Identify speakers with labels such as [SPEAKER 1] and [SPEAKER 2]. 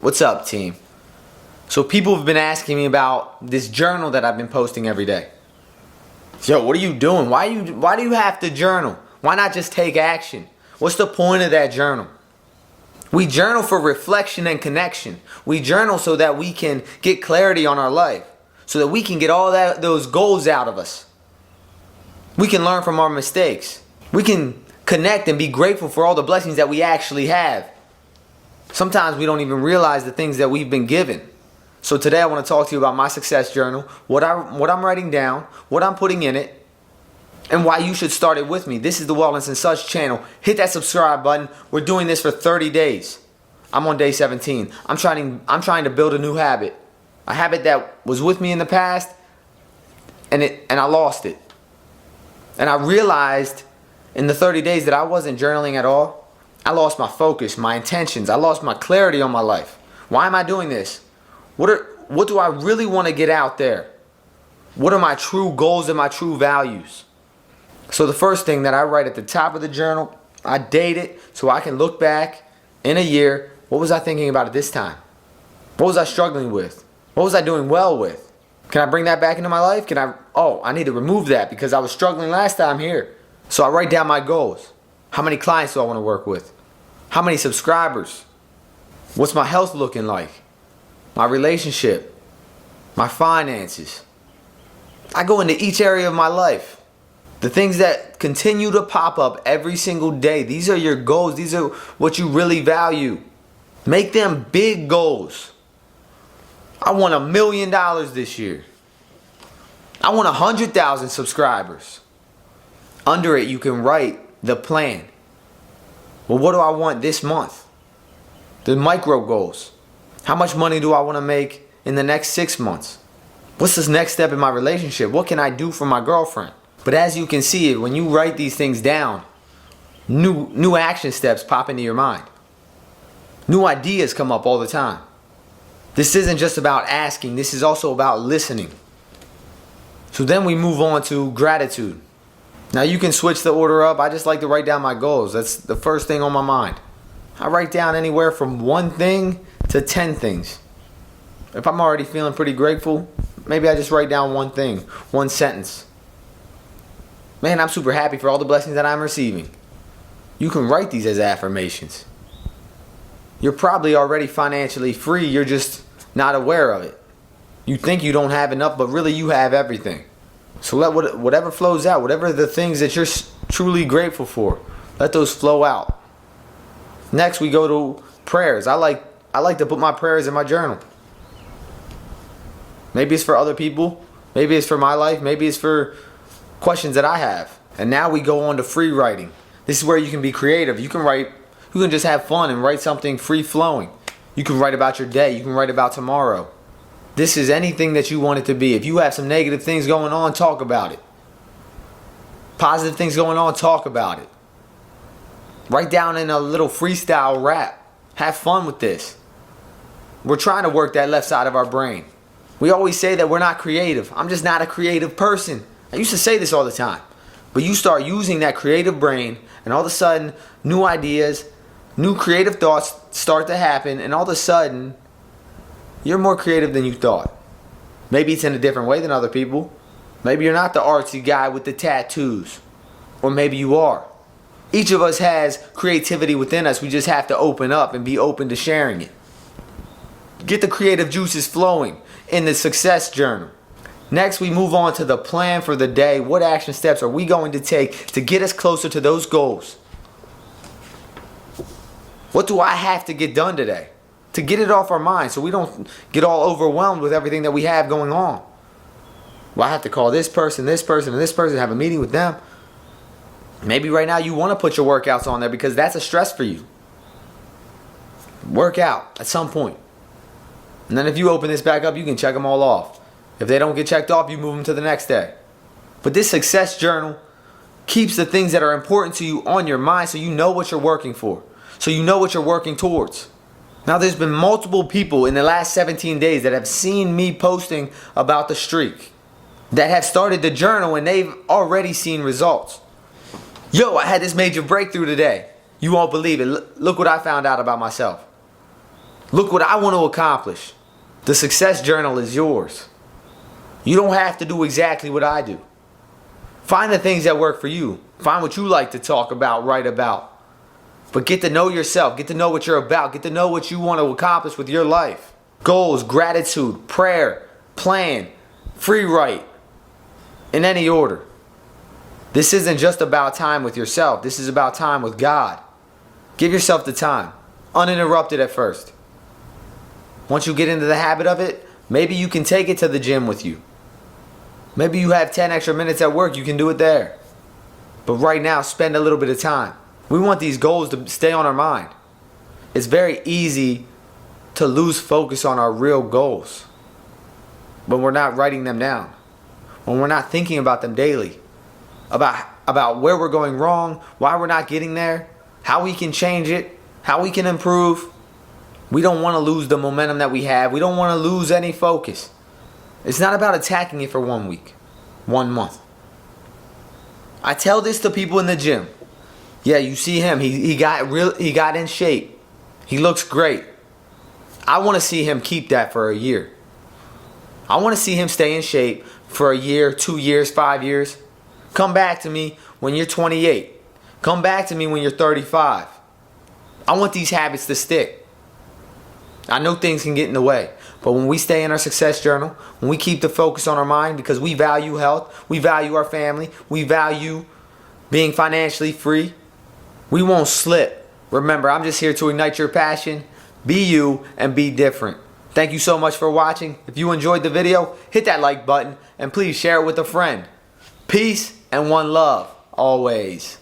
[SPEAKER 1] What's up, team? So people have been asking me about this journal that I've been posting every day. Yo, what are you doing? Why do you have to journal? Why not just take action? What's the point of that journal? We journal for reflection and connection. We journal so that we can get clarity on our life, so that we can get all those goals out of us. We can learn from our mistakes. We can connect and be grateful for all the blessings that we actually have. Sometimes we don't even realize the things that we've been given. So today I want to talk to you about my success journal, what I'm writing down, what I'm putting in it, and why you should start it with me. This is the Wellness and Such channel. Hit that subscribe button. We're doing this for 30 days. I'm on day 17. I'm trying to build a new habit. A habit that was with me in the past and I lost it. And I realized in the 30 days that I wasn't journaling at all. I lost my focus, my intentions. I lost my clarity on my life. Why am I doing this? What do I really want to get out there? What are my true goals and my true values? So the first thing that I write at the top of the journal, I date it so I can look back in a year. What was I thinking about at this time? What was I struggling with? What was I doing well with? Can I bring that back into my life? I need to remove that because I was struggling last time here. So I write down my goals. How many clients do I want to work with? How many subscribers? What's my health looking like? My relationship? My finances? I go into each area of my life. The things that continue to pop up every single day. These are your goals. These are what you really value. Make them big goals. I want $1 million this year. I want 100,000 subscribers. Under it, you can write the plan. Well, what do I want this month? The micro goals. How much money do I want to make in the next 6 months? What's this next step in my relationship? What can I do for my girlfriend? But as you can see, when you write these things down, new action steps pop into your mind. New ideas come up all the time. This isn't just about asking. This is also about listening. So then we move on to gratitude. Now you can switch the order up. I just like to write down my goals. That's the first thing on my mind. I write down anywhere from 1 thing to 10 things. If I'm already feeling pretty grateful, maybe I just write down 1 thing, 1 sentence. Man, I'm super happy for all the blessings that I'm receiving. You can write these as affirmations. You're probably already financially free. You're just not aware of it. You think you don't have enough, but really you have everything. So let whatever flows out, whatever the things that you're truly grateful for, let those flow out. Next we go to prayers. I like to put my prayers in my journal. Maybe it's for other people, maybe it's for my life, maybe it's for questions that I have. And now we go on to free writing. This is where you can be creative. You can just have fun and write something free flowing. You can write about your day, you can write about tomorrow. This is anything that you want it to be. If you have some negative things going on, talk about it. Positive things going on, talk about it. Write down in a little freestyle rap. Have fun with this. We're trying to work that left side of our brain. We always say that we're not creative. I'm just not a creative person. I used to say this all the time. But you start using that creative brain and all of a sudden new ideas, new creative thoughts start to happen, and all of a sudden you're more creative than you thought. Maybe it's in a different way than other people. Maybe you're not the artsy guy with the tattoos. Or maybe you are. Each of us has creativity within us. We just have to open up and be open to sharing it. Get the creative juices flowing in the success journal. Next, we move on to the plan for the day. What action steps are we going to take to get us closer to those goals? What do I have to get done today? To get it off our mind so we don't get all overwhelmed with everything that we have going on. Well, I have to call this person, and this person, have a meeting with them. Maybe right now you want to put your workouts on there because that's a stress for you. Work out at some point. And then if you open this back up, you can check them all off. If they don't get checked off, you move them to the next day. But this success journal keeps the things that are important to you on your mind so you know what you're working for. So you know what you're working towards. Now there's been multiple people in the last 17 days that have seen me posting about the streak, that have started the journal and they've already seen results. Yo, I had this major breakthrough today. You won't believe it. Look what I found out about myself. Look what I want to accomplish. The success journal is yours. You don't have to do exactly what I do. Find the things that work for you. Find what you like to talk about, write about. But get to know yourself. Get to know what you're about. Get to know what you want to accomplish with your life. Goals, gratitude, prayer, plan, free write. In any order. This isn't just about time with yourself. This is about time with God. Give yourself the time. Uninterrupted at first. Once you get into the habit of it, maybe you can take it to the gym with you. Maybe you have 10 extra minutes at work, you can do it there. But right now, spend a little bit of time. We want these goals to stay on our mind. It's very easy to lose focus on our real goals when we're not writing them down, when we're not thinking about them daily, about where we're going wrong, why we're not getting there, how we can change it, how we can improve. We don't want to lose the momentum that we have. We don't want to lose any focus. It's not about attacking it for 1 week, 1 month. I tell this to people in the gym. Yeah, you see him. He got in shape. He looks great. I want to see him keep that for a year. I want to see him stay in shape for a year, 2 years, 5 years. Come back to me when you're 28. Come back to me when you're 35. I want these habits to stick. I know things can get in the way, but when we stay in our success journal, when we keep the focus on our mind because we value health, we value our family, we value being financially free, we won't slip. Remember, I'm just here to ignite your passion. Be you and be different. Thank you so much for watching. If you enjoyed the video, hit that like button and please share it with a friend. Peace and one love, always.